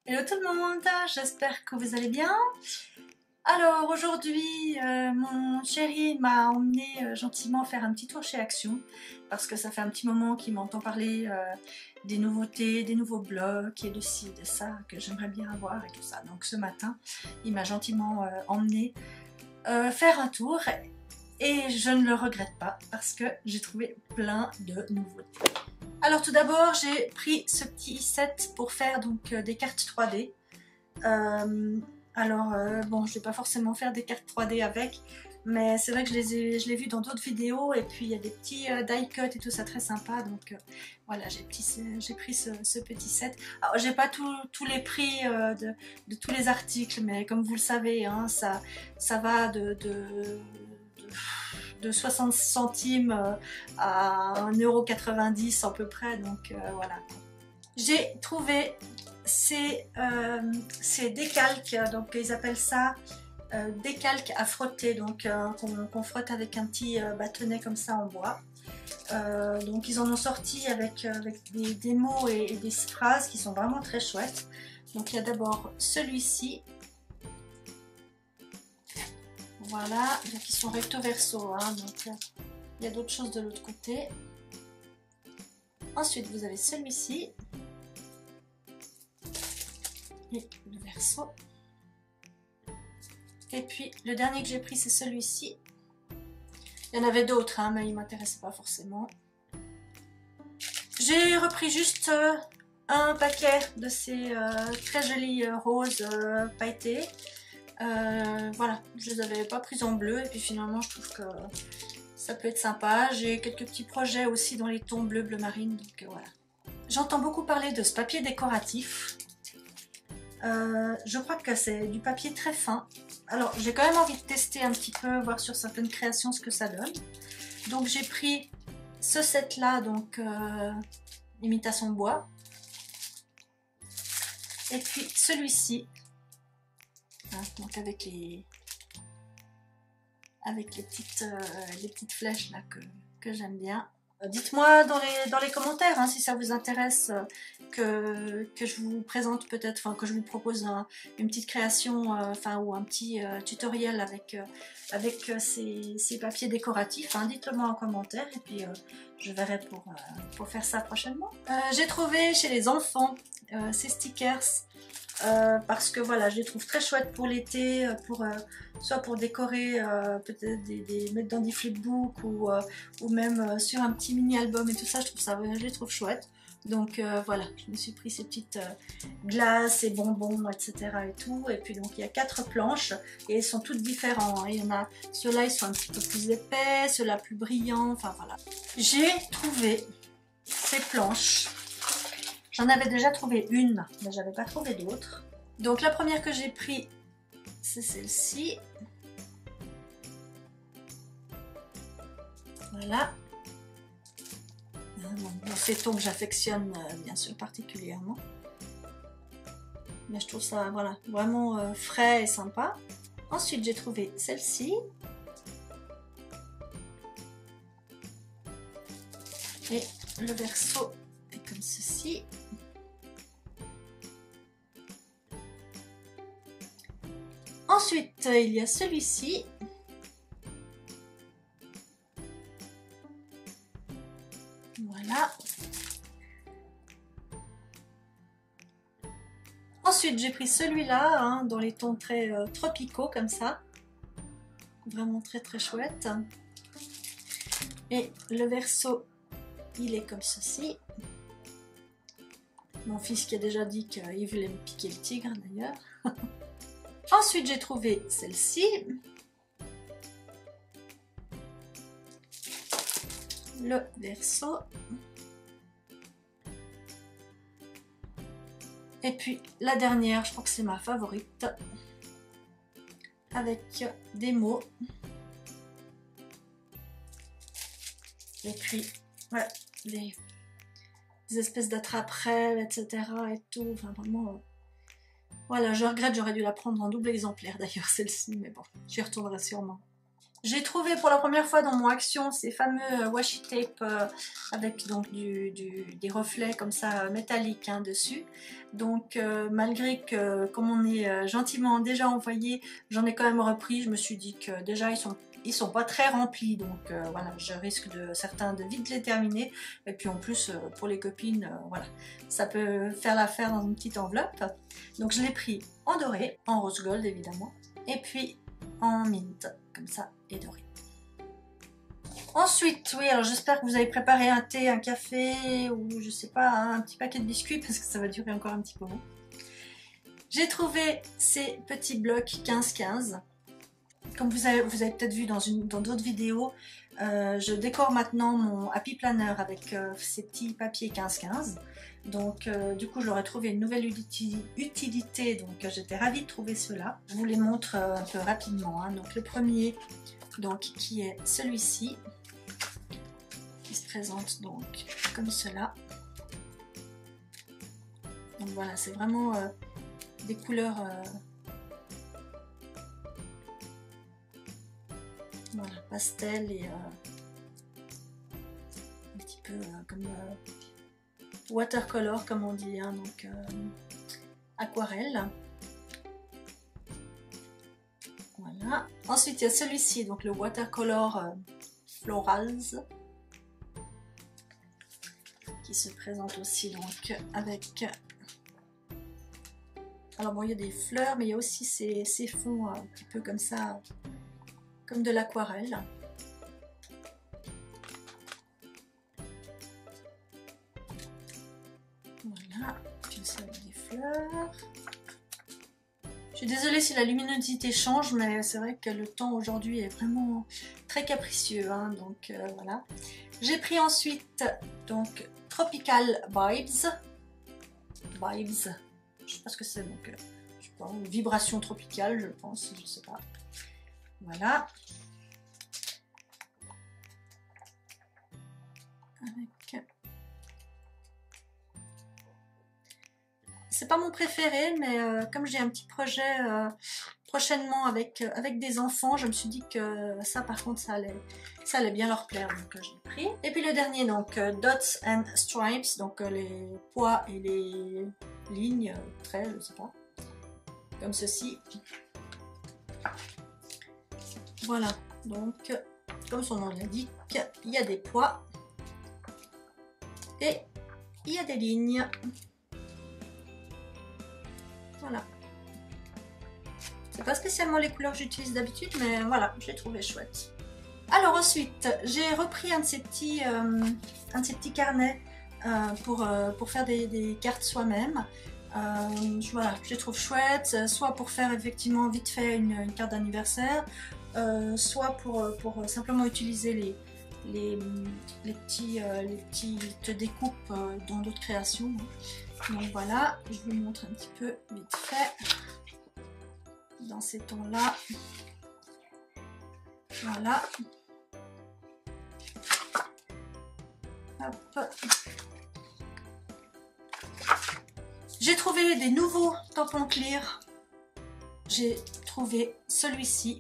Hello tout le monde, j'espère que vous allez bien. Alors aujourd'hui, mon chéri m'a emmené gentiment faire un petit tour chez Action parce que ça fait un petit moment qu'il m'entend parler des nouveautés, des nouveaux blocs et de ci, de ça que j'aimerais bien avoir et tout ça. Donc ce matin, il m'a gentiment emmené faire un tour et je ne le regrette pas parce que j'ai trouvé plein de nouveautés. Alors tout d'abord, j'ai pris ce petit set pour faire donc des cartes 3D. Bon, je vais pas forcément faire des cartes 3D avec, mais c'est vrai que je l'ai vu dans d'autres vidéos et puis il y a des petits die cut et tout ça très sympa. Donc voilà, j'ai pris ce petit set. Alors j'ai pas tous les prix de tous les articles, mais comme vous le savez, hein, ça va de 60 centimes à 1,90 € à peu près, donc voilà. J'ai trouvé ces décalques, donc ils appellent ça décalques à frotter, donc qu'on frotte avec un petit bâtonnet comme ça en bois. Donc ils en ont sorti avec des mots et des phrases qui sont vraiment très chouettes. Donc il y a d'abord celui-ci. Voilà, donc ils sont recto verso, hein, donc il y a d'autres choses de l'autre côté. Ensuite, vous avez celui-ci. Et le verso. Et puis, le dernier que j'ai pris, c'est celui-ci. Il y en avait d'autres, hein, mais ils ne m'intéressaient pas forcément. J'ai repris juste un paquet de ces très jolis roses pailletés. Voilà, je les avais pas prises en bleu et puis finalement je trouve que ça peut être sympa. J'ai quelques petits projets aussi dans les tons bleu marine, donc voilà. J'entends beaucoup parler de ce papier décoratif. Je crois que c'est du papier très fin. Alors j'ai quand même envie de tester un petit peu, voir sur certaines créations ce que ça donne. Donc j'ai pris ce set là, donc imitation bois. Et puis celui-ci. Donc avec les petites flèches là que j'aime bien. Dites-moi dans les commentaires hein, si ça vous intéresse que je vous présente peut-être, enfin que je vous propose une petite création ou un petit tutoriel avec ces papiers décoratifs. Hein, dites-le moi en commentaire et puis je verrai pour faire ça prochainement. J'ai trouvé chez les enfants ces stickers. Parce que voilà, je les trouve très chouettes pour l'été, soit pour décorer, peut-être mettre dans des flipbooks ou même sur un petit mini album et tout ça, je les trouve chouettes. Donc voilà, je me suis pris ces petites glaces et bonbons, etc. et tout. Et puis donc il y a 4 planches et elles sont toutes différentes. Hein. Il y en a, ceux-là ils sont un petit peu plus épais, ceux-là plus brillants, enfin voilà. J'ai trouvé ces planches. J'en avais déjà trouvé une, mais j'avais pas trouvé d'autres. Donc la première que j'ai pris, c'est celle-ci. Voilà. Ces tons que j'affectionne bien sûr particulièrement. Mais je trouve ça voilà, vraiment frais et sympa. Ensuite j'ai trouvé celle-ci. Et le verso est comme ceci. Ensuite, il y a celui-ci. Voilà. Ensuite, j'ai pris celui-là, hein, dans les tons très tropicaux, comme ça. Vraiment très très chouette. Et le verso, il est comme ceci. Mon fils qui a déjà dit qu'il voulait me piquer le tigre, d'ailleurs. Ensuite, j'ai trouvé celle-ci. Le verso. Et puis la dernière, je crois que c'est ma favorite. Avec des mots. Et puis, ouais, des espèces d'attrape-rêves, etc. et tout. Enfin, vraiment... Voilà, je regrette, j'aurais dû la prendre en double exemplaire d'ailleurs, celle-ci, mais bon, j'y retournerai sûrement. J'ai trouvé pour la première fois dans mon Action ces fameux washi tape avec donc des reflets comme ça métalliques hein, dessus. Donc malgré que comme on est gentiment déjà envoyé, j'en ai quand même repris. Je me suis dit que déjà ils sont pas très remplis, donc voilà, je risque de certains de vite les terminer. Et puis en plus pour les copines, voilà, ça peut faire l'affaire dans une petite enveloppe. Donc je l'ai pris en doré, en rose gold évidemment, et puis en mint comme ça et doré. Ensuite, oui, alors j'espère que vous avez préparé un thé, un café ou je sais pas, un petit paquet de biscuits parce que ça va durer encore un petit moment. J'ai trouvé ces petits blocs 15-15. Comme vous avez peut-être vu dans d'autres vidéos, je décore maintenant mon Happy Planner avec ces petits papiers 15-15. Donc du coup je leur ai trouvé une nouvelle utilité, donc j'étais ravie de trouver cela. Je vous les montre un peu rapidement. Hein. Donc le premier, donc, qui est celui-ci, qui se présente donc comme cela. Donc voilà, c'est vraiment des couleurs voilà, pastel et un petit peu comme watercolor comme on dit, hein, donc aquarelle. Voilà. Ensuite il y a celui-ci, donc le watercolor florals, qui se présente aussi donc avec. Alors bon, il y a des fleurs, mais il y a aussi ces fonds un petit peu comme ça, comme de l'aquarelle. Voilà, puis aussi avec des fleurs. Je suis désolée si la luminosité change, mais c'est vrai que le temps aujourd'hui est vraiment très capricieux, hein, donc voilà. J'ai pris ensuite donc Tropical Vibes. Je sais pas ce que c'est, donc je sais pas, une vibration tropicale, je pense, je sais pas. Voilà. Avec. C'est pas mon préféré, mais comme j'ai un petit projet prochainement avec des enfants, je me suis dit que ça par contre ça allait bien leur plaire, donc je l'ai pris. Et puis le dernier, donc Dots and Stripes, donc les pois et les lignes, traits, je sais pas, comme ceci. Voilà, donc comme son nom l'indique, il y a des pois et il y a des lignes. Voilà. C'est pas spécialement les couleurs que j'utilise d'habitude, mais voilà, je l'ai trouvé chouette. Alors ensuite, j'ai repris un de ces petits carnets pour faire des cartes soi-même. Voilà, je les trouve chouettes, soit pour faire effectivement vite fait une carte d'anniversaire, soit pour simplement utiliser les petites découpes dans d'autres créations. Donc voilà, je vous montre un petit peu vite fait dans ces tons-là. Voilà. Hop. J'ai trouvé des nouveaux tampons clear. J'ai trouvé celui-ci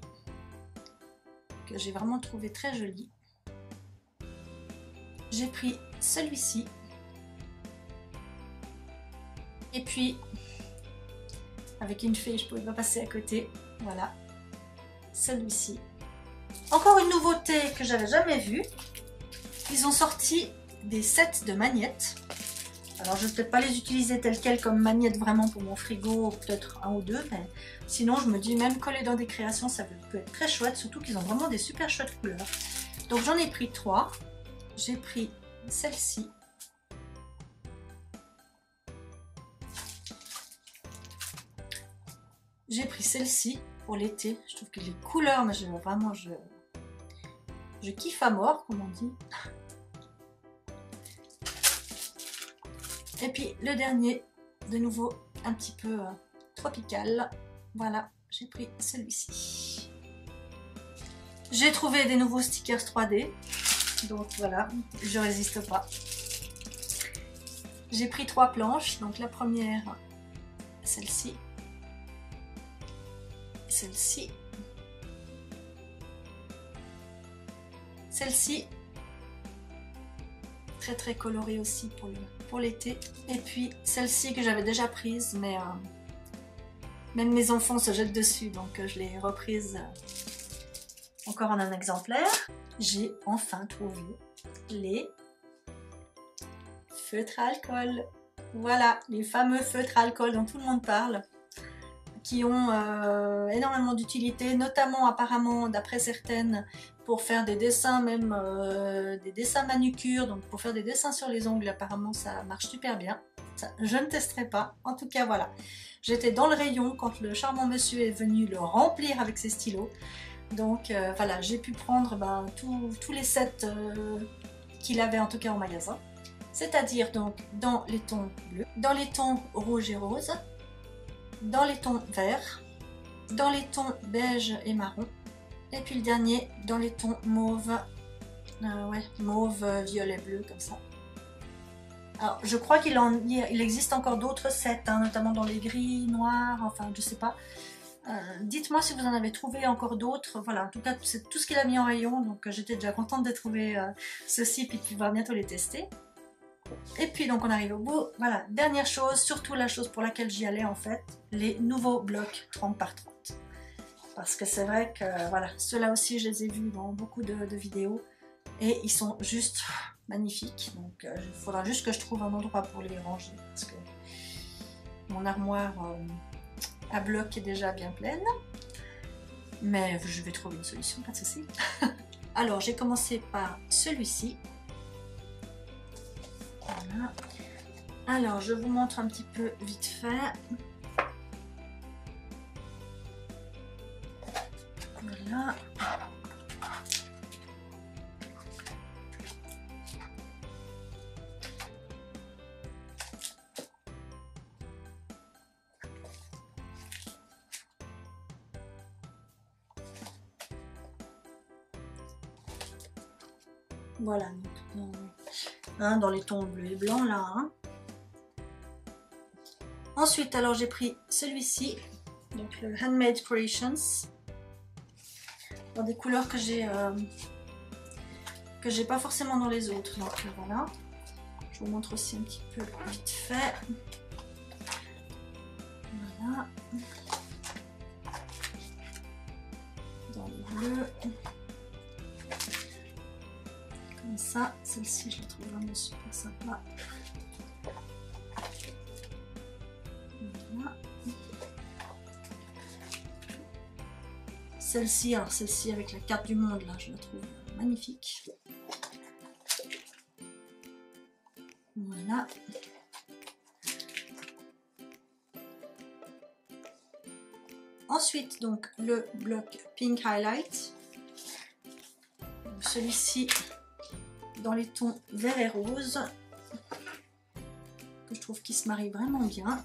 que j'ai vraiment trouvé très joli. J'ai pris celui-ci. Et puis, avec une fée, je ne pouvais pas passer à côté. Voilà, celui-ci. Encore une nouveauté que j'avais jamais vue. Ils ont sorti des sets de magnettes. Alors, je ne vais peut-être pas les utiliser telles quelles comme magnettes vraiment pour mon frigo, peut-être un ou deux. Mais sinon, je me dis, même coller dans des créations, ça peut être très chouette. Surtout qu'ils ont vraiment des super chouettes couleurs. Donc, j'en ai pris 3. J'ai pris celle-ci. J'ai pris celle-ci pour l'été. Je trouve que les couleurs, mais vraiment, je kiffe à mort, comme on dit. Et puis le dernier, de nouveau, un petit peu tropical. Voilà, j'ai pris celui-ci. J'ai trouvé des nouveaux stickers 3D. Donc voilà, je résiste pas. J'ai pris 3 planches. Donc la première, celle-ci. Celle-ci celle-ci, très très colorée aussi pour l'été. Et puis celle-ci que j'avais déjà prise, mais même mes enfants se jettent dessus, donc je l'ai reprise encore en un exemplaire. J'ai enfin trouvé les feutres à alcool. Voilà, les fameux feutres à alcool dont tout le monde parle, qui ont énormément d'utilité, notamment apparemment, d'après certaines, pour faire des dessins, même des dessins manucure, donc pour faire des dessins sur les ongles, apparemment ça marche super bien. Ça, je ne testerai pas, en tout cas voilà. J'étais dans le rayon quand le charmant monsieur est venu le remplir avec ses stylos. Donc voilà, j'ai pu prendre tous les sets qu'il avait en tout cas au magasin. C'est-à-dire donc dans les tons bleus, dans les tons rouge et rose, dans les tons verts, dans les tons beige et marron, et puis le dernier dans les tons mauve, mauve, violet, bleu, comme ça. Alors je crois il existe encore d'autres sets, hein, notamment dans les gris, noirs, enfin je sais pas. Dites-moi si vous en avez trouvé encore d'autres. Voilà, en tout cas c'est tout ce qu'il a mis en rayon, donc j'étais déjà contente de trouver ceci, puis de pouvoir bientôt les tester. Et puis donc on arrive au bout. Voilà, dernière chose, surtout la chose pour laquelle j'y allais en fait, les nouveaux blocs 30 par 30. Parce que c'est vrai que voilà, ceux-là aussi je les ai vus dans beaucoup de vidéos et ils sont juste magnifiques. Donc il faudra juste que je trouve un endroit pour les ranger parce que mon armoire à bloc est déjà bien pleine. Mais je vais trouver une solution, pas de souci. Alors j'ai commencé par celui-ci. Voilà. Alors je vous montre un petit peu vite fait. Voilà. Voilà, dans les tons bleu et blanc là. Hein. Ensuite, alors j'ai pris celui-ci, donc le Handmade Creations, dans des couleurs que j'ai pas forcément dans les autres. Donc voilà, je vous montre aussi un petit peu vite fait. Voilà, dans les bleus. Comme ça, celle-ci je la trouve vraiment super sympa. Voilà. Celle-ci, alors celle-ci avec la carte du monde, là, je la trouve magnifique. Voilà. Ensuite, donc, le bloc Pink Highlight. Celui-ci dans les tons vert et rose, que je trouve qu'il se marie vraiment bien.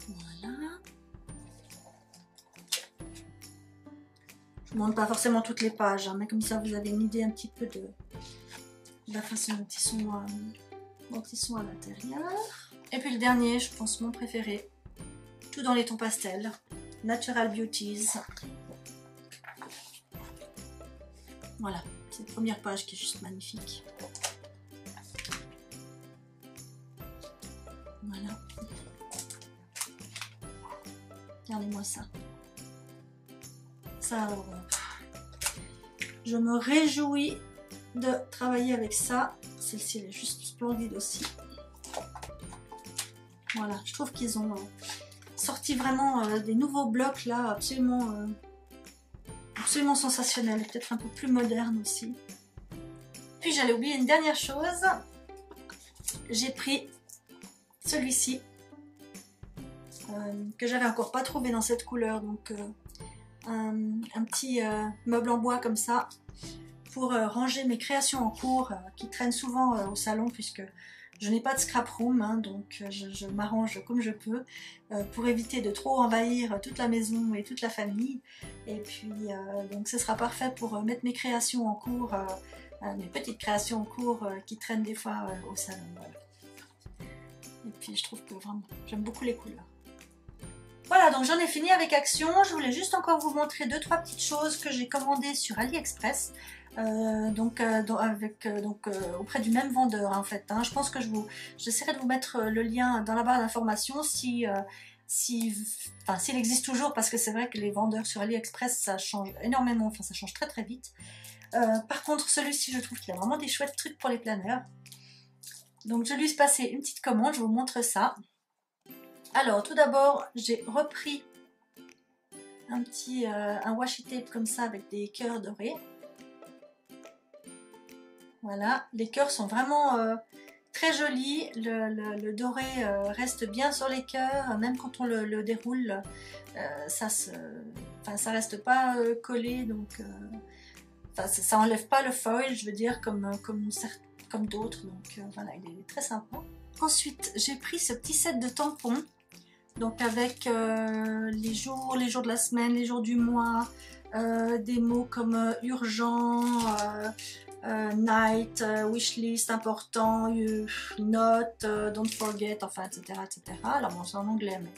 Voilà. Je ne montre pas forcément toutes les pages, hein, mais comme ça vous avez une idée un petit peu de la façon dont ils sont à l'intérieur. Et puis le dernier, je pense mon préféré, tout dans les tons pastels, Natural Beauties. Voilà, cette première page qui est juste magnifique. Voilà. Regardez-moi ça. Ça, je me réjouis de travailler avec ça. Celle-ci, elle est juste splendide aussi. Voilà, je trouve qu'ils ont sorti vraiment des nouveaux blocs là, absolument sensationnels, peut-être un peu plus modernes aussi. Puis j'allais oublier une dernière chose, j'ai pris celui-ci que j'avais encore pas trouvé dans cette couleur, donc un petit meuble en bois comme ça pour ranger mes créations en cours qui traînent souvent au salon puisque je n'ai pas de scrap room, hein, donc je m'arrange comme je peux pour éviter de trop envahir toute la maison et toute la famille. Et puis donc ce sera parfait pour mettre mes créations en cours, mes petites créations en cours qui traînent des fois au salon. Voilà. Et puis je trouve que vraiment, j'aime beaucoup les couleurs. Voilà, donc j'en ai fini avec Action. Je voulais juste encore vous montrer 2-3 petites choses que j'ai commandées sur AliExpress. Auprès du même vendeur en fait. Hein. Je pense que j'essaierai de vous mettre le lien dans la barre d'informations s'il existe toujours, parce que c'est vrai que les vendeurs sur AliExpress ça change énormément, enfin ça change très très vite. Par contre celui-ci je trouve qu'il a vraiment des chouettes trucs pour les planeurs. Donc je lui ai passé une petite commande, je vous montre ça. Alors tout d'abord j'ai repris un washi tape comme ça avec des cœurs dorés. Voilà, les cœurs sont vraiment très jolis, le doré reste bien sur les cœurs, même quand on le déroule, ça reste pas collé, donc ça enlève pas le foil, je veux dire, comme d'autres, donc voilà, il est très sympa. Ensuite, j'ai pris ce petit set de tampons, donc avec les jours de la semaine, les jours du mois, des mots comme urgent, night, wishlist, important, note, don't forget, enfin etc. etc. Alors bon, c'est en anglais, mais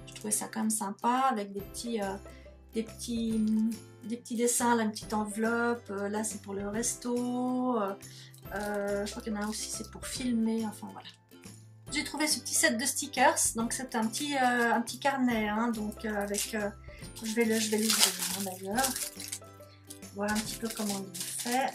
je trouvais ça quand même sympa avec des petits dessins, là, une petite enveloppe, là c'est pour le resto, je crois qu'il y en a aussi c'est pour filmer, enfin voilà. J'ai trouvé ce petit set de stickers, donc c'est un petit carnet, hein, donc avec, je vais l'ouvrir d'ailleurs, voir un petit peu comment il est fait.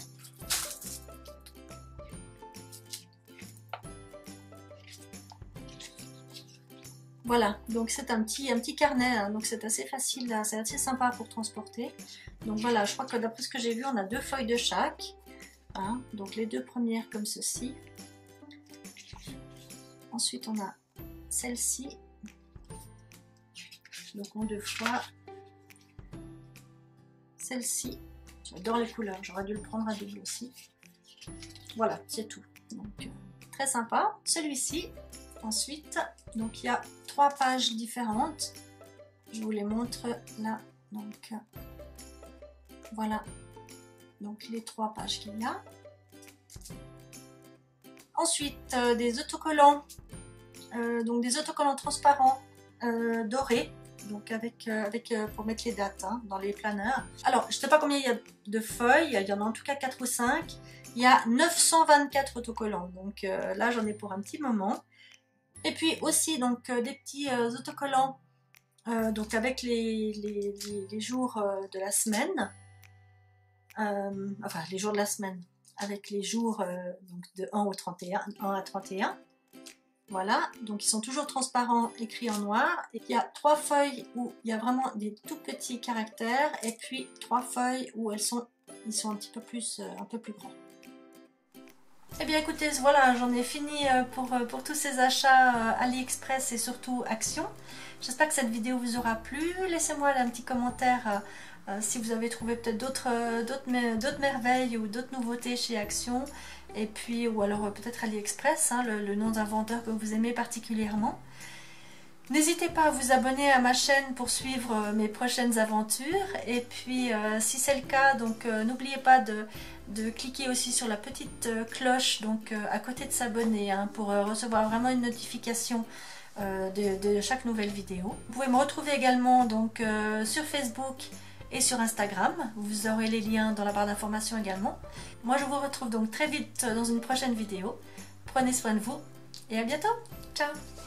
Voilà, donc c'est un petit carnet, hein, donc c'est assez facile, c'est assez sympa pour transporter. Donc voilà, je crois que d'après ce que j'ai vu, on a 2 feuilles de chaque. Hein, donc les 2 premières comme ceci. Ensuite on a celle-ci. Donc en 2 fois. Celle-ci. J'adore les couleurs, j'aurais dû le prendre à double aussi. Voilà, c'est tout. Donc très sympa. Celui-ci. Ensuite, donc il y a 3 pages différentes. Je vous les montre là. Donc voilà. Donc les 3 pages qu'il y a. Ensuite, des autocollants. Donc des autocollants transparents dorés. Donc pour mettre les dates, hein, dans les planeurs. Alors, je ne sais pas combien il y a de feuilles. Il y en a en tout cas 4 ou 5. Il y a 924 autocollants. Donc là, j'en ai pour un petit moment. Et puis aussi donc des petits autocollants donc avec les jours de la semaine, enfin les jours de la semaine avec les jours donc de 1 à 31. Voilà, donc ils sont toujours transparents, écrits en noir. Et il y a 3 feuilles où il y a vraiment des tout petits caractères, et puis 3 feuilles où ils sont un petit peu plus grands. Eh bien écoutez, voilà, j'en ai fini pour tous ces achats AliExpress et surtout Action. J'espère que cette vidéo vous aura plu. Laissez-moi un petit commentaire si vous avez trouvé peut-être d'autres merveilles ou d'autres nouveautés chez Action. Et puis, ou alors peut-être AliExpress, hein, le nom d'un vendeur que vous aimez particulièrement. N'hésitez pas à vous abonner à ma chaîne pour suivre mes prochaines aventures. Et puis, si c'est le cas, donc n'oubliez pas de cliquer aussi sur la petite cloche donc à côté de s'abonner, hein, pour recevoir vraiment une notification de chaque nouvelle vidéo. Vous pouvez me retrouver également donc sur Facebook et sur Instagram. Vous aurez les liens dans la barre d'informations également. Moi, je vous retrouve donc très vite dans une prochaine vidéo. Prenez soin de vous et à bientôt. Ciao!